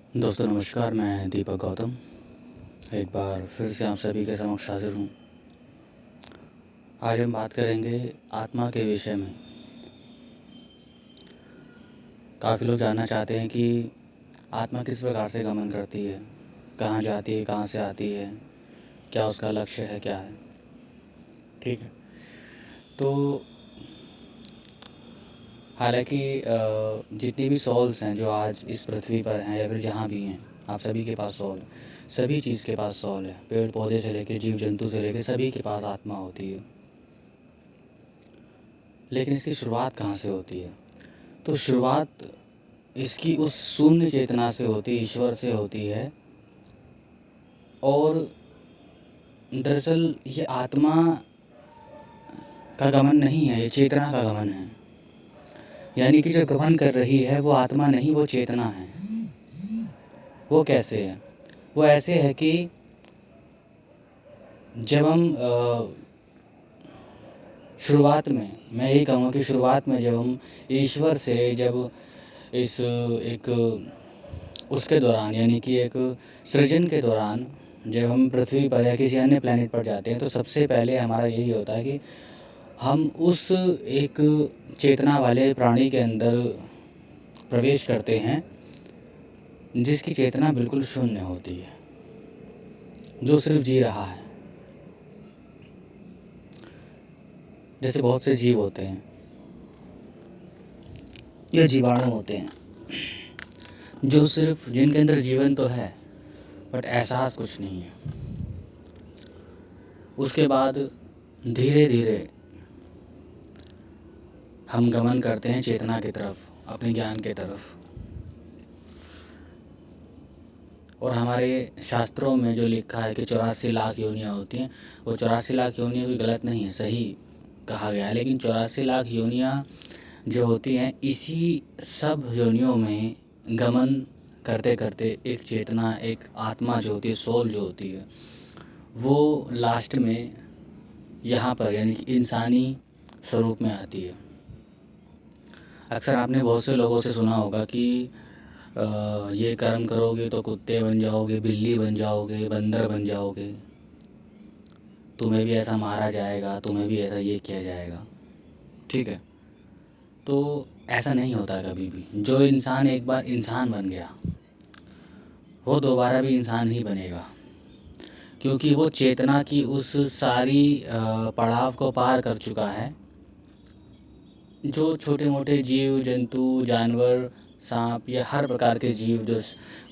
दोस्तों नमस्कार, मैं दीपक गौतम एक बार फिर से आप सभी के समक्ष हाजिर हूँ। आज हम बात करेंगे आत्मा के विषय में। काफ़ी लोग जानना चाहते हैं कि आत्मा किस प्रकार से गमन करती है, कहाँ जाती है, कहाँ से आती है, क्या उसका लक्ष्य है, क्या है। ठीक है, तो हालांकि जितनी भी सोल्स हैं जो आज इस पृथ्वी पर हैं या फिर जहाँ भी हैं, आप सभी के पास सोल, सभी चीज़ के पास सोल है। पेड़ पौधे से लेके जीव जंतु से लेके सभी के पास आत्मा होती है। लेकिन इसकी शुरुआत कहाँ से होती है? तो शुरुआत इसकी उस शून्य चेतना से होती है, ईश्वर से होती है। और दरअसल ये आत्मा का गमन नहीं है, ये चेतना का गमन है। यानी कि जो गमन कर रही है वो आत्मा नहीं, वो चेतना है। वो कैसे है? वो ऐसे है कि जब हम शुरुआत में, मैं यही कहूँगा कि शुरुआत में जब हम ईश्वर से जब इस एक उसके दौरान, यानी कि एक सृजन के दौरान जब हम पृथ्वी पर या किसी अन्य प्लैनेट पर जाते हैं, तो सबसे पहले हमारा यही होता है कि हम उस एक चेतना वाले प्राणी के अंदर प्रवेश करते हैं जिसकी चेतना बिल्कुल शून्य होती है, जो सिर्फ जी रहा है। जैसे बहुत से जीव होते हैं या जीवाणु होते हैं जो सिर्फ, जिनके अंदर जीवन तो है बट एहसास कुछ नहीं है। उसके बाद धीरे धीरे हम गमन करते हैं चेतना की तरफ, अपने ज्ञान की तरफ। और हमारे शास्त्रों में जो लिखा है कि 84 लाख योनियाँ होती हैं, वो 84 लाख योनियाँ कोई गलत नहीं है, सही कहा गया है। लेकिन 84 लाख योनियाँ जो होती हैं, इसी सब योनियों में गमन करते करते एक चेतना, एक आत्मा जो होती है, सोल जो होती है, वो लास्ट में यहाँ पर यानी कि इंसानी स्वरूप में आती है। अक्सर आपने बहुत से लोगों से सुना होगा कि ये कर्म करोगे तो कुत्ते बन जाओगे, बिल्ली बन जाओगे, बंदर बन जाओगे, तुम्हें भी ऐसा मारा जाएगा, तुम्हें भी ऐसा ये किया जाएगा। ठीक है, तो ऐसा नहीं होता कभी भी। जो इंसान एक बार इंसान बन गया वो दोबारा भी इंसान ही बनेगा, क्योंकि वो चेतना की उस सारी पड़ाव को पार कर चुका है। जो छोटे मोटे जीव जंतु, जानवर, सांप या हर प्रकार के जीव जो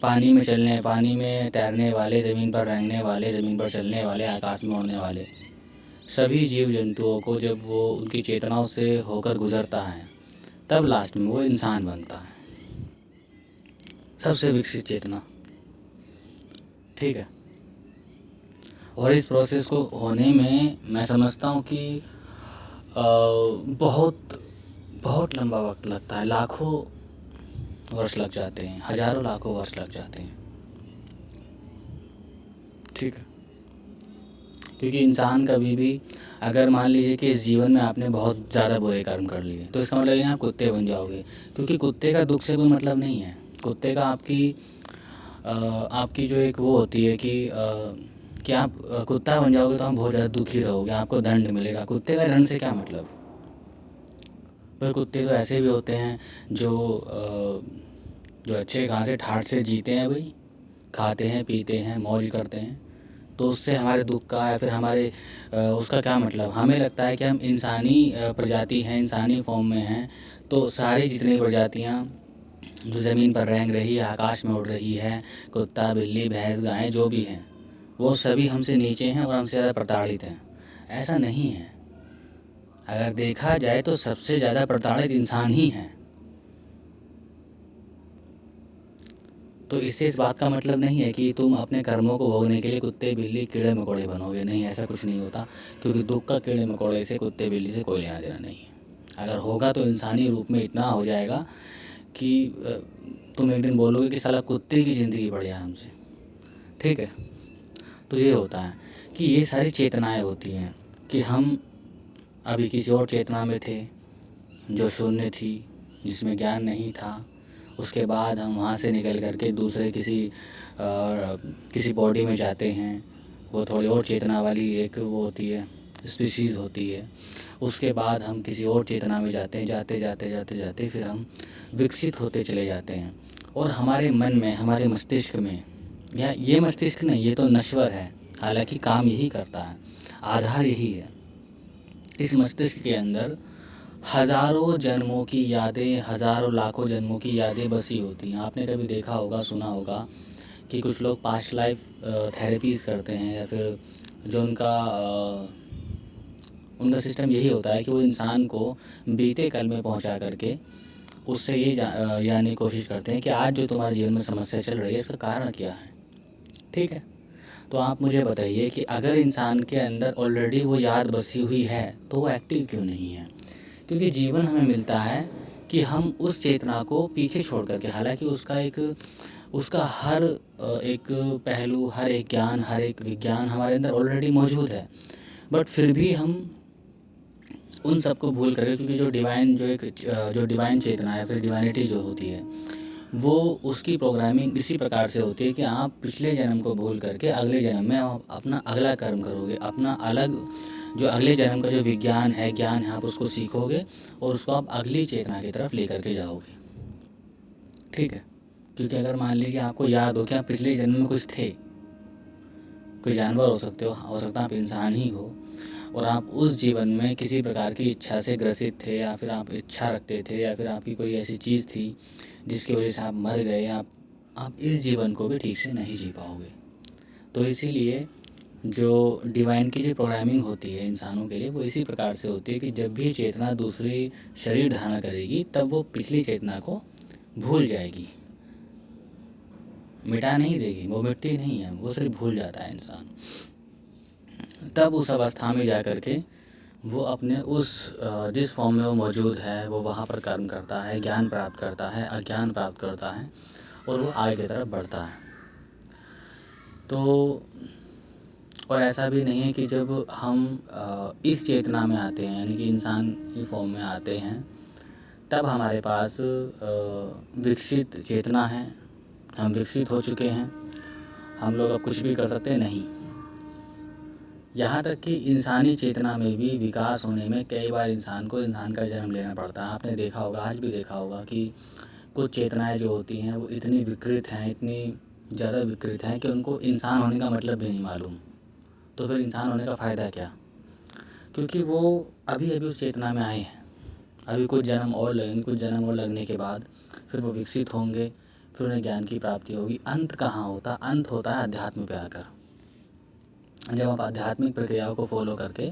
पानी में चलने, पानी में तैरने वाले, ज़मीन पर रेंगने वाले, ज़मीन पर चलने वाले, आकाश में उड़ने वाले, सभी जीव जंतुओं को जब वो उनकी चेतनाओं से होकर गुज़रता है, तब लास्ट में वो इंसान बनता है, सबसे विकसित चेतना। ठीक है, और इस प्रोसेस को होने में मैं समझता हूँ कि बहुत बहुत लंबा वक्त लगता है, लाखों वर्ष लग जाते हैं, हज़ारों लाखों वर्ष लग जाते हैं। ठीक है, क्योंकि इंसान कभी भी, अगर मान लीजिए कि इस जीवन में आपने बहुत ज़्यादा बुरे कर्म कर लिए, तो इसका मतलब ये नहीं आप कुत्ते बन जाओगे, क्योंकि कुत्ते का दुख से कोई मतलब नहीं है। कुत्ते का आपकी जो एक वो होती है कि आप कुत्ता बन जाओगे तो आप बहुत ज़्यादा दुखी रहोगे, आपको दंड मिलेगा। कुत्ते का दंड से क्या मतलब? पर कुत्ते तो ऐसे भी होते हैं जो अच्छे खासे ठाठ से जीते हैं भाई, खाते हैं, पीते हैं, मौज करते हैं। तो उससे हमारे दुख का या फिर हमारे उसका क्या मतलब? हमें लगता है कि हम इंसानी प्रजाति हैं, इंसानी फॉर्म में हैं, तो सारी जितनी प्रजातियाँ जो ज़मीन पर रेंग रही है, आकाश में उड़ रही है, कुत्ता, बिल्ली, भैंस, गाय जो भी हैं, वो सभी हमसे नीचे हैं और हमसे ज़्यादा प्रताड़ित हैं। ऐसा नहीं है। अगर देखा जाए तो सबसे ज़्यादा प्रताड़ित इंसान ही हैं। तो इससे इस बात का मतलब नहीं है कि तुम अपने कर्मों को भोगने के लिए कुत्ते, बिल्ली, कीड़े मकोड़े बनोगे। नहीं, ऐसा कुछ नहीं होता, क्योंकि दुख का कीड़े मकोड़े से, कुत्ते बिल्ली से कोई लेना देना नहीं है। अगर होगा तो इंसानी रूप में इतना हो जाएगा कि तुम एक दिन बोलोगे कि साला कुत्ते की ज़िंदगी बढ़िया हमसे। ठीक है, तो ये होता है कि ये सारी चेतनाएं होती हैं कि हम अभी किसी और चेतना में थे जो शून्य थी, जिसमें ज्ञान नहीं था, उसके बाद हम वहाँ से निकल कर के दूसरे किसी बॉडी में जाते हैं। वो थोड़ी और चेतना वाली एक वो होती है, स्पीशीज़ होती है। उसके बाद हम किसी और चेतना में जाते हैं, जाते जाते जाते जाते फिर हम विकसित होते चले जाते हैं। और हमारे मन में, हमारे मस्तिष्क में, या ये मस्तिष्क नहीं, ये तो नश्वर है, हालांकि काम यही करता है, आधार यही है। इस मस्तिष्क के अंदर हज़ारों जन्मों की यादें, हज़ारों लाखों जन्मों की यादें बसी होती हैं। आपने कभी देखा होगा, सुना होगा कि कुछ लोग पास्ट लाइफ थेरेपीज़ करते हैं, या फिर जो उनका सिस्टम यही होता है कि वो इंसान को बीते कल में पहुंचा करके उससे ये जानने की कोशिश करते हैं कि आज जो तुम्हारे जीवन में समस्या चल रही है इसका कारण क्या है। ठीक है, तो आप मुझे बताइए कि अगर इंसान के अंदर ऑलरेडी वो याद बसी हुई है तो वो एक्टिव क्यों नहीं है? क्योंकि जीवन हमें मिलता है कि हम उस चेतना को पीछे छोड़ करके, हालांकि उसका हर एक पहलू, हर एक ज्ञान, हर एक विज्ञान हमारे अंदर ऑलरेडी मौजूद है, बट फिर भी हम उन सबको भूल करके, क्योंकि जो डिवाइन चेतना है, फिर डिवाइनिटी जो होती है, वो उसकी प्रोग्रामिंग इसी प्रकार से होती है कि आप पिछले जन्म को भूल करके अगले जन्म में आप अपना अगला कर्म करोगे, अपना अलग जो अगले जन्म का जो विज्ञान है, ज्ञान है, आप उसको सीखोगे और उसको आप अगली चेतना की तरफ लेकर के जाओगे। ठीक है, क्योंकि अगर मान लीजिए आपको याद हो कि आप पिछले जन्म में कुछ थे, कोई जानवर हो सकते हो सकता है आप इंसान ही हो, और आप उस जीवन में किसी प्रकार की इच्छा से ग्रसित थे, या फिर आप इच्छा रखते थे, या फिर आपकी कोई ऐसी चीज़ थी जिसकी वजह से आप मर गए, आप इस जीवन को भी ठीक से नहीं जी पाओगे। तो इसीलिए जो डिवाइन की जो प्रोग्रामिंग होती है इंसानों के लिए, वो इसी प्रकार से होती है कि जब भी चेतना दूसरी शरीर धारण करेगी तब वो पिछली चेतना को भूल जाएगी, मिटा नहीं देगी, वो मिटती नहीं है, वो सिर्फ भूल जाता है इंसान। तब उस अवस्था में जा कर के वो अपने उस जिस फॉर्म में वो मौजूद है वो वहाँ पर कर्म करता है, ज्ञान प्राप्त करता है, अज्ञान प्राप्त करता है, और वो आगे की तरफ बढ़ता है। तो और ऐसा भी नहीं है कि जब हम इस चेतना में आते हैं, यानी कि इंसान की फॉर्म में आते हैं, तब हमारे पास विकसित चेतना है, हम विकसित हो चुके हैं, हम लोग अब कुछ भी कर सकते हैं नहीं। यहाँ तक कि इंसानी चेतना में भी विकास होने में कई बार इंसान का जन्म लेना पड़ता है। आपने देखा होगा, आज भी देखा होगा कि कुछ चेतनाएं जो होती हैं वो इतनी विकृत हैं, इतनी ज़्यादा विकृत हैं कि उनको इंसान होने का मतलब भी नहीं मालूम। तो फिर इंसान होने का फ़ायदा क्या? क्योंकि वो अभी अभी उस चेतना में आए हैं, अभी कुछ जन्म और लगने के बाद फिर वो विकसित होंगे, फिर उन्हें ज्ञान की प्राप्ति होगी। अंत कहाँ होता? अंत होता है अध्यात्म पे आकर। जब आप आध्यात्मिक प्रक्रियाओं को फॉलो करके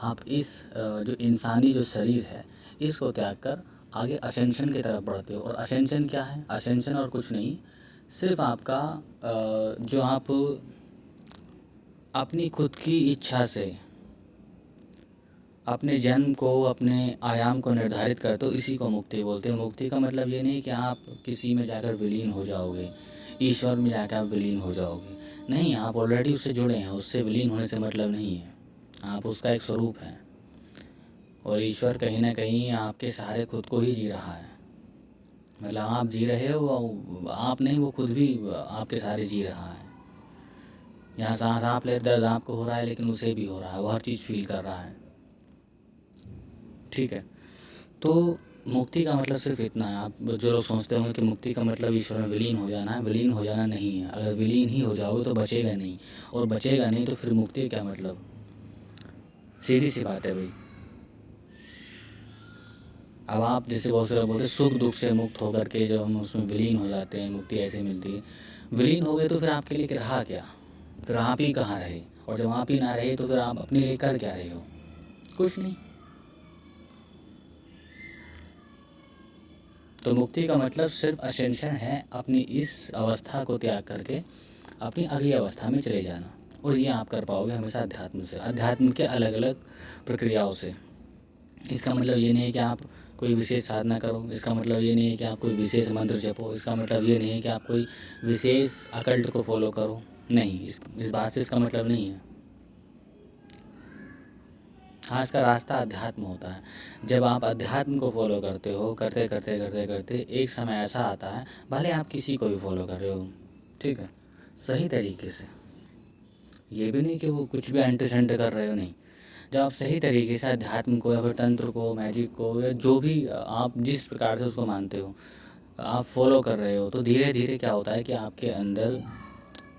आप इस जो इंसानी जो शरीर है इसको त्याग कर आगे असेंशन की तरफ बढ़ते हो। और असेंशन क्या है? असेंशन और कुछ नहीं, सिर्फ आपका जो आप अपनी खुद की इच्छा से अपने जन्म को, अपने आयाम को निर्धारित करते हो, इसी को मुक्ति बोलते हैं। मुक्ति का मतलब ये नहीं कि आप किसी में जाकर विलीन हो जाओगे, ईश्वर में जाकर आप विलीन हो जाओगे, नहीं, आप ऑलरेडी उससे जुड़े हैं, उससे विलीन होने से मतलब नहीं है, आप उसका एक स्वरूप हैं। और ईश्वर कहीं ना कहीं आपके सहारे खुद को ही जी रहा है, मतलब आप जी रहे हो, आप नहीं, वो खुद भी आपके सहारे जी रहा है। यहाँ सांस आप ले, दर्द आपको हो रहा है लेकिन उसे भी हो रहा है, वो हर चीज़ फील कर रहा है। ठीक है, तो मुक्ति का मतलब सिर्फ इतना है। आप जो लोग सोचते होंगे कि मुक्ति का मतलब ईश्वर में विलीन हो जाना है, विलीन हो जाना नहीं है। अगर विलीन ही हो जाओगे तो बचेगा नहीं, और बचेगा नहीं तो फिर मुक्ति क्या मतलब? सीधी सी बात है भाई। अब आप जैसे बहुत से लोग बोलते हैं सुख दुख से मुक्त होकर के जब हम उसमें विलीन हो जाते हैं मुक्ति ऐसे मिलती है। विलीन हो गए तो फिर आपके लिए रहा क्या? फिर आप ही कहाँ रहे? और जब आप ही ना रहे तो फिर आप अपने लिए कर क्या रहे हो? कुछ नहीं। तो मुक्ति का मतलब सिर्फ असेंशन है, अपनी इस अवस्था को त्याग करके अपनी अगली अवस्था में चले जाना। और ये आप कर पाओगे हमेशा अध्यात्म से, अध्यात्म के अलग अलग प्रक्रियाओं से। इसका मतलब ये नहीं है कि आप कोई विशेष साधना करो, इसका मतलब ये नहीं है कि आप कोई विशेष मंत्र जपो, इसका मतलब ये नहीं है कि आप कोई विशेष अकल्ट को फॉलो करो, नहीं, इस बात से इसका मतलब नहीं है। हाँ, इसका रास्ता अध्यात्म होता है। जब आप अध्यात्म को फॉलो करते हो, करते करते करते करते एक समय ऐसा आता है, भले आप किसी को भी फॉलो कर रहे हो, ठीक है, सही तरीके से, ये भी नहीं कि वो कुछ भी अंट शंट कर रहे हो, नहीं। जब आप सही तरीके से अध्यात्म को या फिर तंत्र को, मैजिक को, या जो भी आप जिस प्रकार से उसको मानते हो, आप फॉलो कर रहे हो, तो धीरे धीरे क्या होता है कि आपके अंदर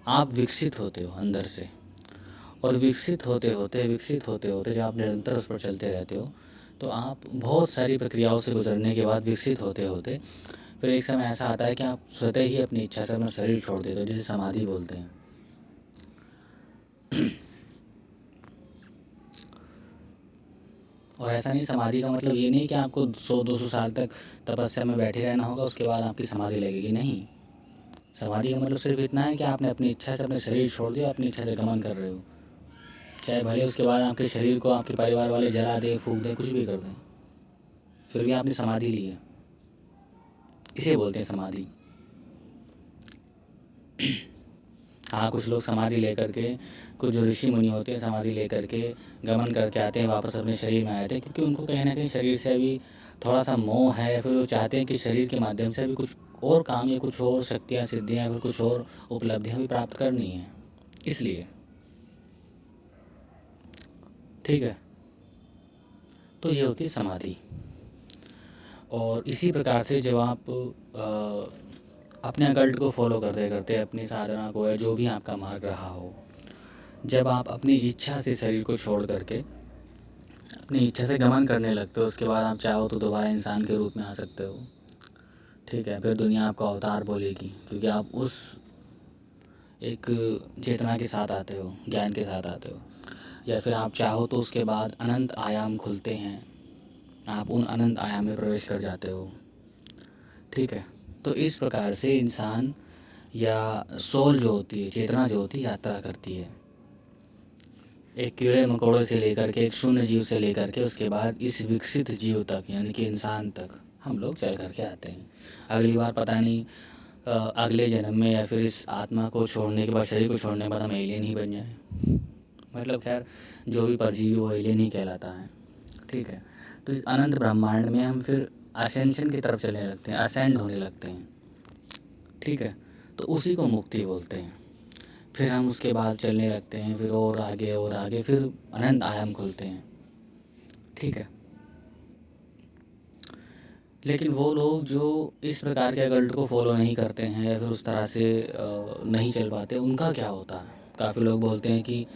आप विकसित होते हो अंदर से। और विकसित होते होते जब आप निरंतर उस पर चलते रहते हो, तो आप बहुत सारी प्रक्रियाओं से गुजरने के बाद विकसित होते होते फिर एक समय ऐसा आता है कि आप स्वतः ही अपनी इच्छा से अपना शरीर छोड़ देते हो, जिसे समाधि बोलते हैं। और ऐसा नहीं, समाधि का मतलब ये नहीं कि आपको 100-200 साल तक तपस्या में बैठे रहना होगा, उसके बाद आपकी समाधि लगेगी, नहीं। समाधि का मतलब सिर्फ इतना है कि आपने अपनी इच्छा से अपने शरीर छोड़ दिया, अपनी इच्छा से गमन कर रहे हो, चाहे भले उसके बाद आपके शरीर को आपके परिवार वाले जला दें, फूंक दें, कुछ भी कर दें, फिर भी आपने समाधि ली है। इसे बोलते हैं समाधि। हाँ, कुछ लोग समाधि लेकर के, कुछ जो ऋषि मुनि होते हैं समाधि लेकर के गमन करके आते हैं, वापस अपने शरीर में आते हैं, क्योंकि उनको कहीं ना कहीं शरीर से अभी थोड़ा सा मोह है, या फिर वो चाहते हैं कि शरीर के माध्यम से भी कुछ और काम या कुछ और शक्तियाँ, सिद्धियाँ, या फिर कुछ और उपलब्धियाँ भी प्राप्त करनी है, इसलिए। ठीक है, तो ये होती है समाधि। और इसी प्रकार से जब आप अपने कल्ट को फॉलो करते करते अपनी साधना को, या जो भी आपका मार्ग रहा हो, जब आप अपनी इच्छा से शरीर को छोड़ करके अपनी इच्छा से गमन करने लगते हो, उसके बाद आप चाहो तो दोबारा इंसान के रूप में आ सकते हो, ठीक है। फिर दुनिया आपको अवतार बोलेगी, क्योंकि आप उस एक चेतना के साथ आते हो, ज्ञान के साथ आते हो। या फिर आप चाहो तो उसके बाद अनंत आयाम खुलते हैं, आप उन अनंत आयाम में प्रवेश कर जाते हो, ठीक है। तो इस प्रकार से इंसान या सोल जो होती है, चेतना जो होती है, यात्रा करती है, एक कीड़े मकोड़े से लेकर के, एक शून्य जीव से लेकर के, उसके बाद इस विकसित जीव तक, यानी कि इंसान तक हम लोग चल करके आते हैं। अगली बार पता नहीं अगले जन्म में या फिर इस आत्मा को छोड़ने के बाद, शरीर को छोड़ने के बाद हम एलियन ही बन जाए, मतलब खैर जो भी परजीवी वो एलियन ही कहलाता है, ठीक है। तो इस अनंत ब्रह्मांड में हम फिर असेंशन की तरफ चलने लगते हैं, असेंड होने लगते हैं, ठीक है। तो उसी को मुक्ति बोलते हैं। फिर हम उसके बाद चलने लगते हैं, फिर और आगे, फिर अनंत आयाम खुलते हैं, ठीक है। लेकिन वो लोग जो इस प्रकार के कल्ट को फॉलो नहीं करते हैं, या फिर उस तरह से नहीं चल पाते, उनका क्या होता है। काफ़ी लोग बोलते हैं कि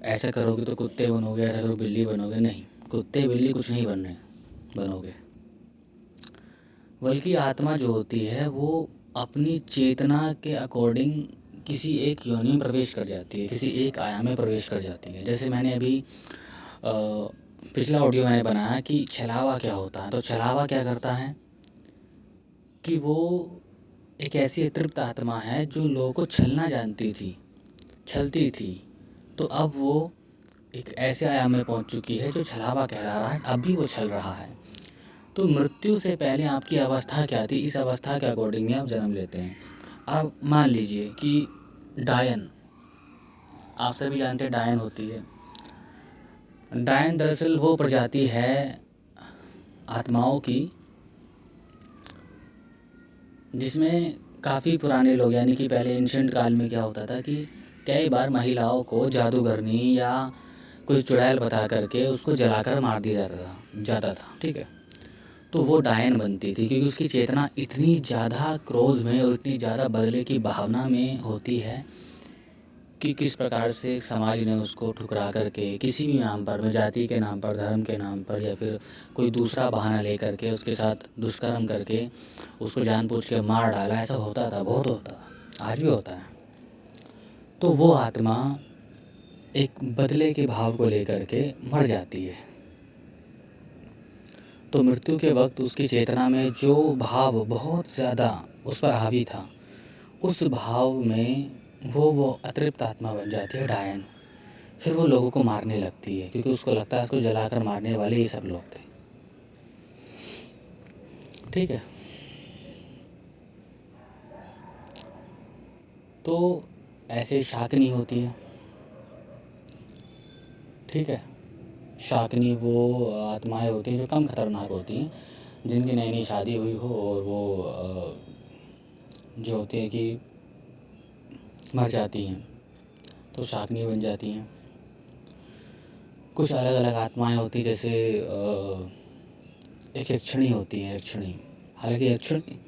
ऐसा करोगे तो कुत्ते बनोगे, ऐसा करो बिल्ली बनोगे, नहीं, कुत्ते बिल्ली कुछ नहीं बनोगे, बल्कि आत्मा जो होती है वो अपनी चेतना के अकॉर्डिंग किसी एक योनि में प्रवेश कर जाती है, किसी एक आयाम में प्रवेश कर जाती है। जैसे मैंने अभी पिछला ऑडियो मैंने बनाया कि छलावा क्या होता है, तो छलावा क्या करता है कि वो एक ऐसी तृप्त आत्मा है जो लोगों को छलना जानती थी, छलती थी, तो अब वो एक ऐसे आयाम में पहुंच चुकी है जो छलावा कहला रहा है, अभी वो छल रहा है। तो मृत्यु से पहले आपकी अवस्था क्या थी, इस अवस्था के अकॉर्डिंग में आप जन्म लेते हैं। अब मान लीजिए कि डायन, आप सभी जानते हैं डायन होती है। डायन दरअसल वो प्रजाति है आत्माओं की जिसमें काफ़ी पुराने लोग, यानी कि पहले एंशिएंट काल में क्या होता था कि कई बार महिलाओं को जादूगरनी या कोई चुड़ैल बता करके उसको जलाकर मार दिया जाता था, ठीक है। तो वो डायन बनती थी, क्योंकि उसकी चेतना इतनी ज़्यादा क्रोध में और इतनी ज़्यादा बदले की भावना में होती है कि किस प्रकार से समाज ने उसको ठुकरा करके किसी भी नाम पर, जाति के नाम पर, धर्म के नाम पर, या फिर कोई दूसरा बहाना लेकर के उसके साथ दुष्कर्म करके उसको जानबूझ के मार डाला। ऐसा होता था, बहुत होता था, आज भी होता है। तो वो आत्मा एक बदले के भाव को लेकर के मर जाती है। तो मृत्यु के वक्त उसकी चेतना में जो भाव बहुत ज़्यादा उस पर हावी था, उस भाव में वो अतृप्त आत्मा बन जाती है, डायन। फिर वो लोगों को मारने लगती है, क्योंकि उसको लगता है उसको जलाकर मारने वाले ये सब लोग थे, ठीक है। तो ऐसे शाकनी होती है, ठीक है। शाकिनी वो आत्माएं होती हैं जो कम खतरनाक होती हैं, जिनकी नई नई शादी हुई हो और वो जो होती है कि मर जाती हैं तो शाकिनी बन जाती हैं। कुछ अलग अलग आत्माएं होती हैं, जैसे एक यक्षिणी होती है। यक्षिणी, हालांकि यक्षिणी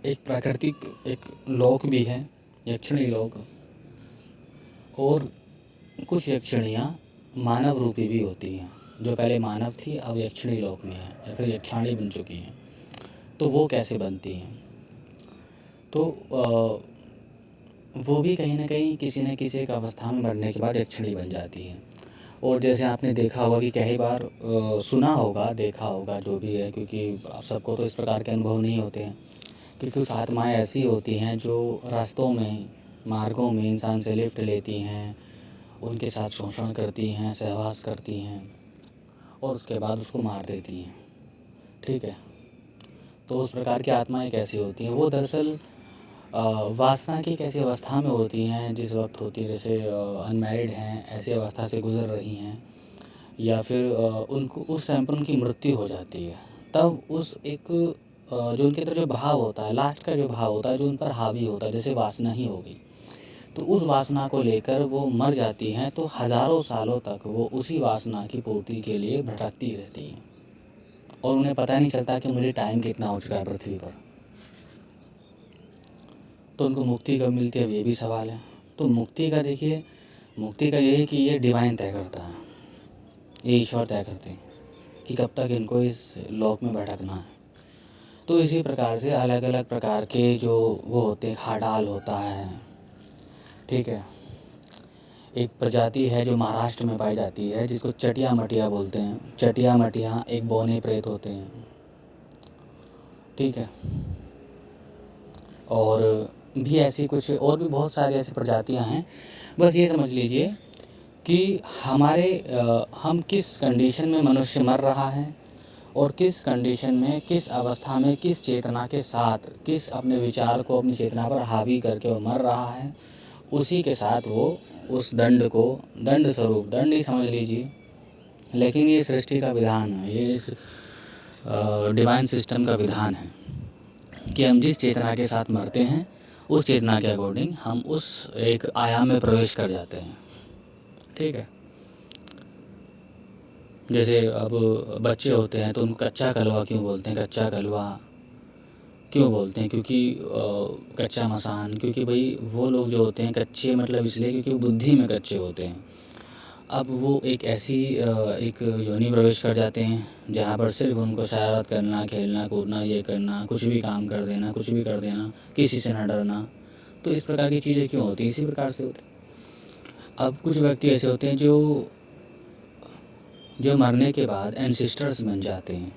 एक प्राकृतिक एक लोक भी है, यक्षिणी लोक। और कुछ यक्षिणियाँ मानव रूपी भी होती हैं, जो पहले मानव थी अब यक्षिणी लोक में है या फिर यक्षाणी बन चुकी हैं। तो वो कैसे बनती हैं? तो वो भी कहीं ना कहीं किसी न किसी एक अवस्था में मरने के बाद यक्षिणी बन जाती हैं। और जैसे आपने देखा होगा कि कई बार सुना होगा, देखा होगा, जो भी है, क्योंकि आप सबको तो इस प्रकार के अनुभव नहीं होते हैं कि कुछ आत्माएं ऐसी होती हैं जो रास्तों में, मार्गों में इंसान से लिफ्ट लेती हैं, उनके साथ शोषण करती हैं, सहवास करती हैं और उसके बाद उसको मार देती हैं। ठीक है, तो उस प्रकार की आत्माएं कैसी होती हैं? वो दरअसल वासना की एक ऐसी अवस्था में होती हैं जिस वक्त होती है, जैसे अनमैरिड हैं, ऐसी अवस्था से गुज़र रही हैं, या फिर उनको उस टाइम पर उनकी मृत्यु हो जाती है। तब उस एक जो उनके अंदर जो भाव होता है, लास्ट का जो भाव होता है, जो उन पर हावी होता है, जैसे वासना ही होगी, तो उस वासना को लेकर वो मर जाती हैं। तो हज़ारों सालों तक वो उसी वासना की पूर्ति के लिए भटकती रहती हैं और उन्हें पता नहीं चलता कि मुझे टाइम कितना हो चुका है पृथ्वी पर। तो उनको मुक्ति कब मिलती है, ये भी सवाल है। तो मुक्ति का देखिए, मुक्ति का ये है कि ये डिवाइन तय करता है, ये ईश्वर तय करते हैं कि कब तक इनको इस लोक में भटकना है। तो इसी प्रकार से अलग अलग प्रकार के जो वो होते हैं, खाडाल होता है, ठीक है। एक प्रजाति है जो महाराष्ट्र में पाई जाती है जिसको चटिया मटिया बोलते हैं। चटिया मटिया एक बौने प्रेत होते हैं, ठीक है। और भी ऐसी कुछ और भी बहुत सारी ऐसी प्रजातियां हैं। बस ये समझ लीजिए कि हम किस कंडीशन में मनुष्य मर रहा है और किस कंडीशन में, किस अवस्था में, किस चेतना के साथ, किस अपने विचार को अपनी चेतना पर हावी करके वो मर रहा है, उसी के साथ वो उस दंड को, दंड स्वरूप, दंड ही समझ लीजिए, लेकिन ये सृष्टि का विधान है, ये इस डिवाइन सिस्टम का विधान है कि हम जिस चेतना के साथ मरते हैं उस चेतना के अकॉर्डिंग हम उस एक आयाम में प्रवेश कर जाते हैं, ठीक है। जैसे अब बच्चे होते हैं तो उनको कच्चा कलवा क्यों बोलते हैं? कच्चा कलवा क्यों बोलते हैं? क्योंकि कच्चा मसान, क्योंकि भाई वो लोग जो होते हैं कच्चे, मतलब इसलिए क्योंकि वो बुद्धि में कच्चे होते हैं। अब वो एक ऐसी एक योनि प्रवेश कर जाते हैं जहाँ पर सिर्फ उनको शरारत करना, खेलना कूदना, ये करना, कुछ भी काम कर देना, कुछ भी कर देना, किसी से न डरना। तो इस प्रकार की चीज़ें क्यों होती हैं? इसी प्रकार से होती। अब कुछ व्यक्ति ऐसे होते हैं जो मरने के बाद एंसिस्टर्स बन जाते हैं,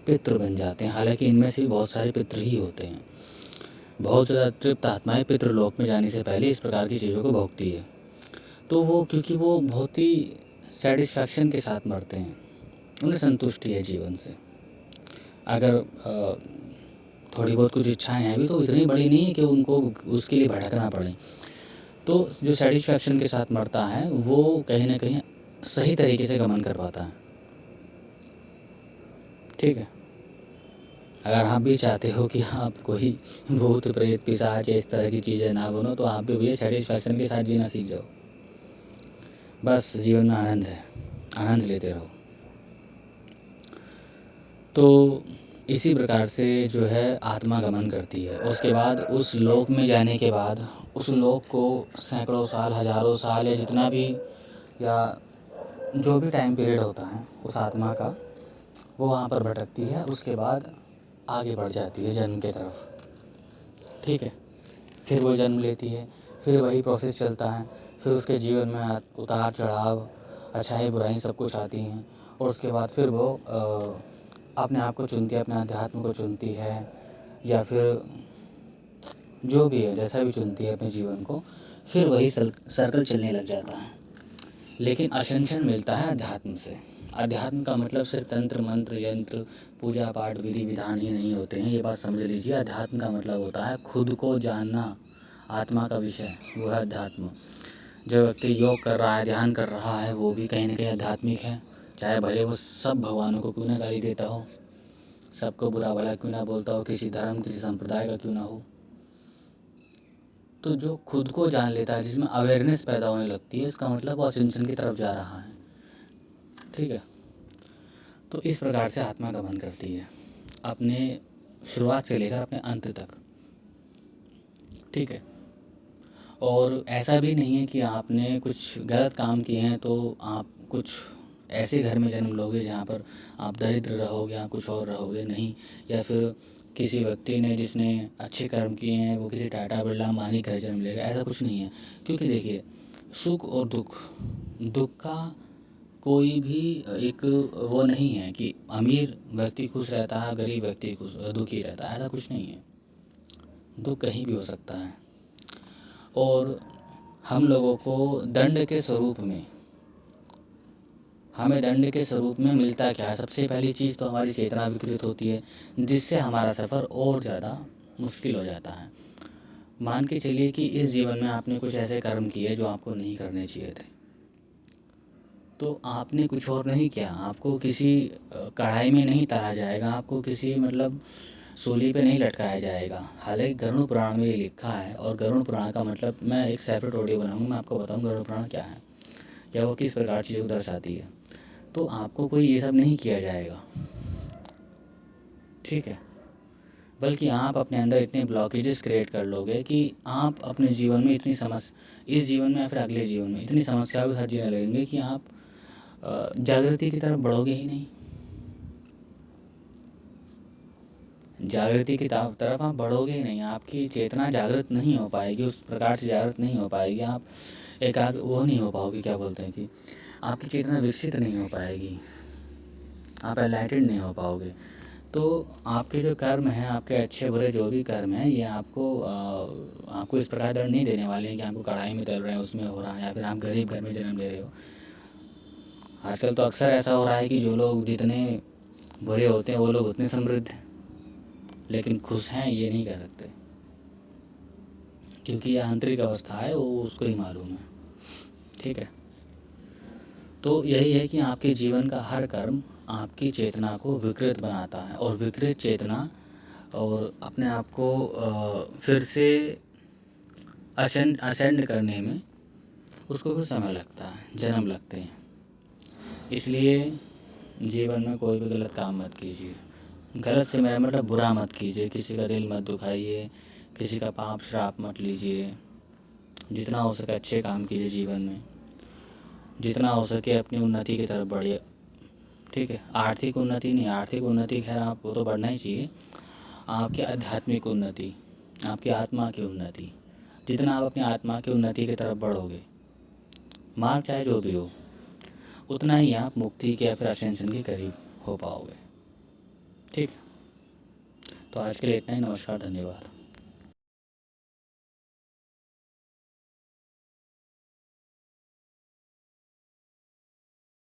पितृ बन जाते हैं। हालांकि इनमें से भी बहुत सारे पितृ ही होते हैं। बहुत ज़्यादा तृप्त आत्माएं पितृलोक में जाने से पहले इस प्रकार की चीज़ों को भोगती है। तो वो, क्योंकि वो बहुत ही सेटिस्फैक्शन के साथ मरते हैं, उन्हें संतुष्टि है जीवन से। अगर थोड़ी बहुत कुछ इच्छाएं हैं भी तो इतनी बड़ी नहीं है कि उनको उसके लिए भटकना पड़े। तो जो सेटिस्फैक्शन के साथ मरता है वो कहीं ना कहीं सही तरीके से गमन कर पाता है, ठीक है। अगर आप भी चाहते हो कि आप कोई भूत प्रेत पिशाच इस तरह की चीज़ें ना बनो, तो आप भी भैया सेटिस्फैक्शन के साथ जीना सीख जाओ। बस जीवन में आनंद है, आनंद लेते रहो। तो इसी प्रकार से जो है आत्मा गमन करती है। उसके बाद उस लोक में जाने के बाद उस लोक को सैकड़ों साल, हज़ारों साल, या जितना भी, या जो भी टाइम पीरियड होता है उस आत्मा का, वो वहाँ पर भटकती है। उसके बाद आगे बढ़ जाती है जन्म के तरफ, ठीक है। फिर वो जन्म लेती है, फिर वही प्रोसेस चलता है। फिर उसके जीवन में उतार चढ़ाव, अच्छाई बुराई सब कुछ आती हैं। और उसके बाद फिर वो अपने आप को चुनती है, अपने अध्यात्म को चुनती है, या फिर जो भी है, जैसा भी चुनती है अपने जीवन को, फिर वही सर्कल चलने लग जाता है। लेकिन असेंशन मिलता है अध्यात्म से। अध्यात्म का मतलब सिर्फ तंत्र मंत्र यंत्र पूजा पाठ विधि विधान ही नहीं होते हैं, ये बात समझ लीजिए। अध्यात्म का मतलब होता है खुद को जानना, आत्मा का विषय वो है अध्यात्म। जो व्यक्ति योग कर रहा है, ध्यान कर रहा है, वो भी कहीं ना कहीं आध्यात्मिक है। चाहे भले वो सब भगवानों को क्यों ना गाली देता हो, सबको बुरा भला क्यों ना बोलता हो, किसी धर्म किसी संप्रदाय का क्यों ना हो, तो जो खुद को जान लेता है, जिसमें अवेयरनेस पैदा होने लगती है, इसका मतलब वो असेंशन की तरफ जा रहा है। ठीक है। तो इस प्रकार से आत्मा गमन करती है अपने शुरुआत से लेकर अपने अंत तक। ठीक है। और ऐसा भी नहीं है कि आपने कुछ गलत काम किए हैं तो आप कुछ ऐसे घर में जन्म लोगे जहाँ पर आप दरिद्र रहोगे, आप कुछ और रहोगे, नहीं। या फिर किसी व्यक्ति ने जिसने अच्छे कर्म किए हैं वो किसी टाटा बिरला अंबानी घर जन्म लेगा, ऐसा कुछ नहीं है। क्योंकि देखिए, सुख और दुख, दुख का कोई भी एक वो नहीं है कि अमीर व्यक्ति खुश रहता है, गरीब व्यक्ति खुश दुखी रहता है, ऐसा कुछ नहीं है। दुख कहीं भी हो सकता है। और हम लोगों को दंड के स्वरूप में, हमें दंड के स्वरूप में मिलता क्या है? सबसे पहली चीज़ तो हमारी चेतना विकृत होती है, जिससे हमारा सफ़र और ज़्यादा मुश्किल हो जाता है। मान के चलिए कि इस जीवन में आपने कुछ ऐसे कर्म किए जो आपको नहीं करने चाहिए थे, तो आपने कुछ और नहीं किया, आपको किसी कढ़ाई में नहीं तला जाएगा, आपको किसी मतलब सूली पे नहीं लटकाया जाएगा। हालांकि गरुड़ पुराण में ये लिखा है, और गरुड़ पुराण का मतलब मैं एक सेपरेट ऑडियो बनाऊंगा, मैं आपको बताऊंगा गरुड़ पुराण क्या है या वो किस प्रकार चीज़ों को दर्शाती है। तो आपको कोई ये सब नहीं किया जाएगा। ठीक है। बल्कि आप अपने अंदर इतने ब्लॉकेजेस क्रिएट कर लोगे कि आप अपने जीवन में इतनी इस जीवन में या फिर अगले जीवन में इतनी समस्याओं के साथ जीने लगेंगे कि आप जागृति की तरफ बढ़ोगे ही नहीं। जागृति की तरफ आप बढ़ोगे ही नहीं, आपकी चेतना जागृत नहीं हो पाएगी, उस प्रकार से जागृत नहीं हो पाएगी, आप वो नहीं हो पाओगे, क्या बोलते हैं कि आपकी चेतना विकसित नहीं हो पाएगी, आप एनलाइटेंड नहीं हो पाओगे। तो आपके जो कर्म हैं, आपके अच्छे बुरे जो भी कर्म हैं, ये आपको इस प्रकार दंड नहीं देने वाले हैं कि आपको कढ़ाई में तल रहे हैं उसमें हो रहा है, या फिर आप गरीब घर में जन्म ले रहे हो। आजकल तो अक्सर ऐसा हो रहा है कि जो लोग जितने बुरे होते हैं वो लोग उतने समृद्ध हैं, लेकिन खुश हैं ये नहीं कह सकते, क्योंकि यह आंतरिक अवस्था है, वो उसको ही मालूम है। ठीक है। तो यही है कि आपके जीवन का हर कर्म आपकी चेतना को विकृत बनाता है, और विकृत चेतना और अपने आप को फिर से असेंड करने में उसको फिर समय लगता है, जन्म लगते हैं। इसलिए जीवन में कोई भी गलत काम मत कीजिए। गलत से मेरा मतलब बुरा मत कीजिए, किसी का दिल मत दुखाइए, किसी का पाप श्राप मत लीजिए। जितना हो सके अच्छे काम कीजिए जीवन में, जितना हो सके अपनी उन्नति की तरफ बढ़िए। ठीक है। आर्थिक उन्नति नहीं, आर्थिक उन्नति खैर आपको तो बढ़ना ही चाहिए, आपकी आध्यात्मिक उन्नति, आपकी आत्मा की उन्नति, जितना आप अपनी आत्मा की उन्नति की तरफ बढ़ोगे, मार्ग चाहे जो भी हो, उतना ही आप मुक्ति के या फिर असेंशन के करीब हो पाओगे। ठीक। तो आज के लिए इतना ही। नमस्कार, धन्यवाद।